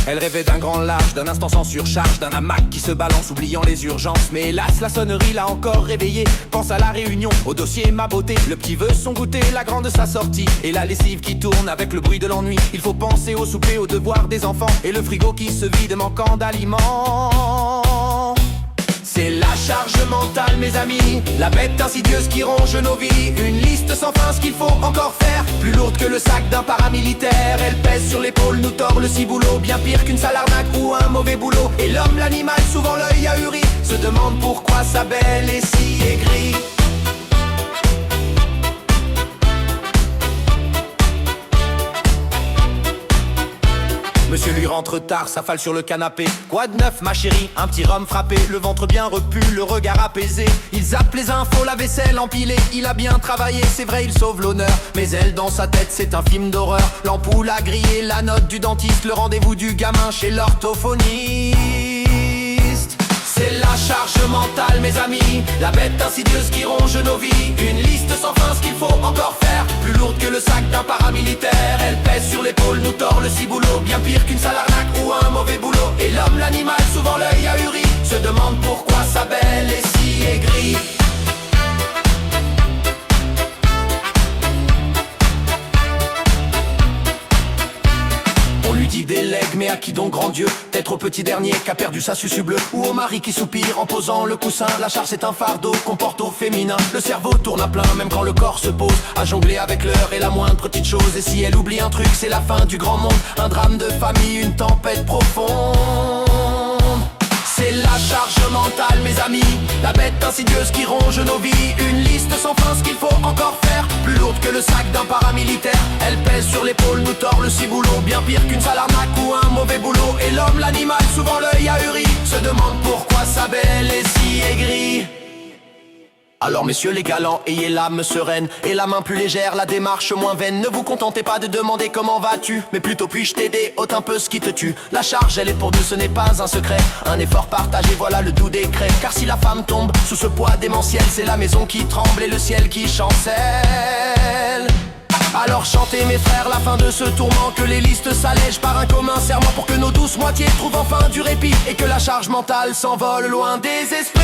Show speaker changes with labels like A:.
A: Elle rêvait d'un grand large, d'un instant sans surcharge, d'un hamac qui se balance oubliant les urgences. Mais hélas, la sonnerie l'a encore réveillée. Pense à la réunion, au dossier ma beauté. Le petit veut son goûter, la grande sa sortie. Et la lessive qui tourne avec le bruit de l'ennui. Il faut penser au souper, aux devoirs des enfants. Et le frigo qui se vide manquant d'aliments. C'est la charge mentale mes amis, la bête insidieuse qui ronge nos vies. Une liste sans fin, ce qu'il faut encore faire, plus lourde que le sac d'un paramilitaire. Elle pèse sur l'épaule, nous tord le ciboulot, bien pire qu'une sale arnaque ou un mauvais boulot. Et l'homme, l'animal, souvent l'œil ahuri, se demande pourquoi sa belle est si aigrie. Monsieur lui rentre tard, s'affale sur le canapé. Quoi de neuf ma chérie, un petit rhum frappé, le ventre bien repu, le regard apaisé. Il zappe les infos, la vaisselle empilée. Il a bien travaillé, c'est vrai, il sauve l'honneur. Mais elle dans sa tête, c'est un film d'horreur. L'ampoule a grillé, la note du dentiste, le rendez-vous du gamin chez l'orthophoniste. C'est la charge mentale mes amis, la bête insidieuse qui ronge nos vies. Une liste sans fin, ce qu'il faut encore faire, plus lourde que le sac d'un paramilitaire. Elle pèse sur l'épaule, nous tord le ciboulot, bien pire qu'une sale arnaque ou un mauvais boulot. Et l'homme, l'animal, souvent l'œil ahuri, se demande pourquoi sa belle est si aigrie. On lui dit délègue, mais à qui donc grand Dieu? Peut-être au petit dernier qu'a perdu sa susu bleue, ou au mari qui soupire en posant le coussin. La charge c'est un fardeau qu'on porte au féminin. Le cerveau tourne à plein même quand le corps se pose, à jongler avec l'heure et la moindre petite chose. Et si elle oublie un truc, c'est la fin du grand monde. Un drame de famille, une tempête profonde. C'est la charge mentale mes amis, la bête insidieuse qui ronge nos vies. Une liste sans fin, ce qu'il faut encore faire, plus lourde que le sac d'un paramilitaire. Elle pèse sur l'épaule, nous tord le ciboulot, bien pire qu'une sale arnaque ou un mauvais boulot. Et l'homme, l'animal, souvent l'œil ahuri, se demande pourquoi sa belle est si aigrie. Alors messieurs les galants, ayez l'âme sereine et la main plus légère, la démarche moins vaine. Ne vous contentez pas de demander comment vas-tu, mais plutôt puis-je t'aider, ôte un peu ce qui te tue. La charge elle est pour deux, ce n'est pas un secret. Un effort partagé, voilà le doux décret. Car si la femme tombe sous ce poids démentiel, c'est la maison qui tremble et le ciel qui chancelle. Alors chantez mes frères la fin de ce tourment, que les listes s'allègent par un commun serment, pour que nos douces moitiés trouvent enfin du répit et que la charge mentale s'envole loin des esprits.